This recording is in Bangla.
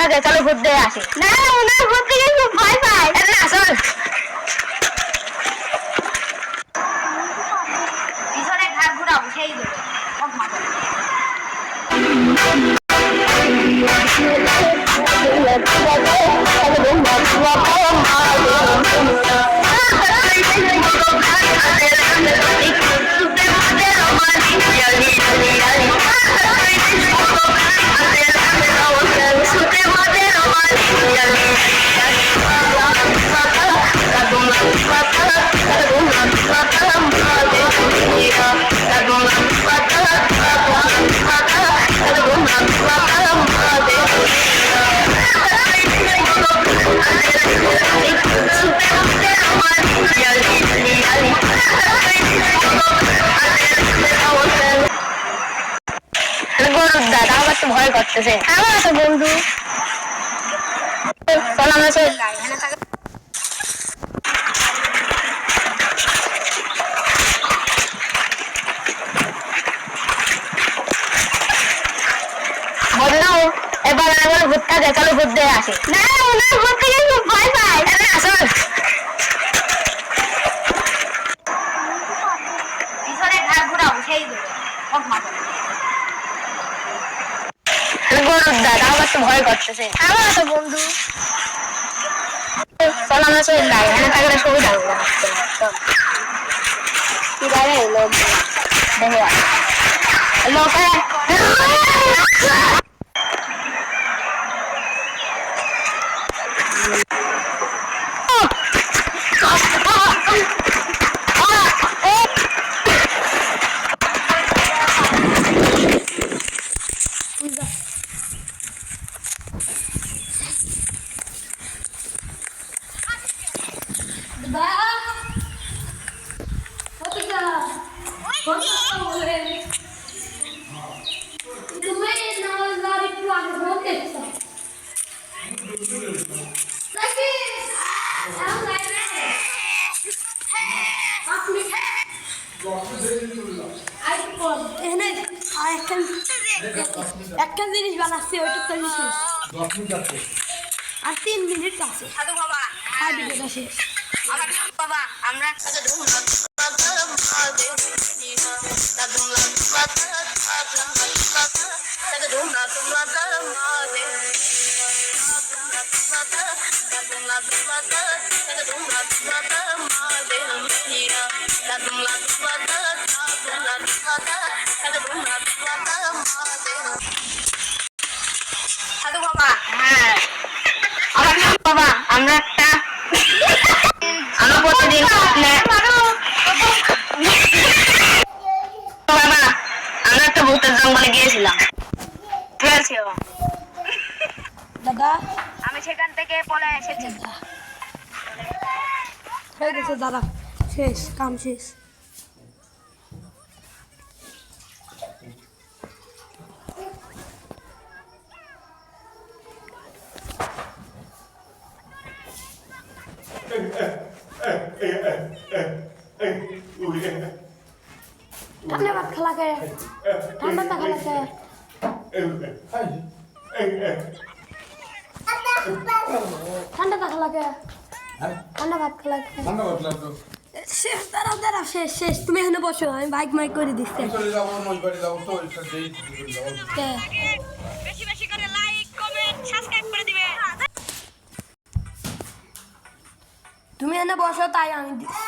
থাকে, চলো ভূত দিয়ে আসি। না ওনার ভূত থেকে খুব ভয় পায়। না চল, পিছনে ঘাট ঘুরাবো, সেই দেবে ভয় করতেছে। আমার তো বন্ধু চল আমরা চল। বন্ধু এবার আমার ভূত থাকে, চলো ভূত দিয়ে আসি। না ওনার ভূত থেকে খুব ভয় পায়। না চল, পিছনে ঘাট ঘুরাবো, সেই দেবে আমার তো ভয় করতেছে। আমার তো বন্ধু চল আমরা চল, এখানে থাকলে সুবিধা হবে না। চল কি বাইরে লোক দেখে লোকে একটা জিনিস বানাচ্ছি, ওইটা তো শেষ আর 3 মিনিট আছে। সাধু বাবা, আর ভিডিওটা শেষ। বাবা আমরা সাধু বাবা, হ্যাঁ বাবা আমরা একটা আমরা প্রতিদিন বাবা আমরা একটা ভূতের জঙ্গলে গিয়েছিলাম। ঠিক আছে দাদা আমি সেখান থেকে পলে এসেছি। হয়ে গেছে দাদা, শেষ কাম শেষ। ঠান্ডা ভাত খালাকে, ঠান্ডা তা খালাকে, ঠান্ডা তা খালাকে, ঠান্ডা ভাত খালাকে। শেষ, দাঁড়াও দাঁড়াও, শেষ শেষ। তুমি এখানে বসো, আমি বাইক মাইক করে দিচ্ছি। বেশি বেশি করে লাইক কমেন্ট সাবস্ক্রাইব করে দিবে। তুমি এখানে বসো, তাই আমি দিচ্ছি।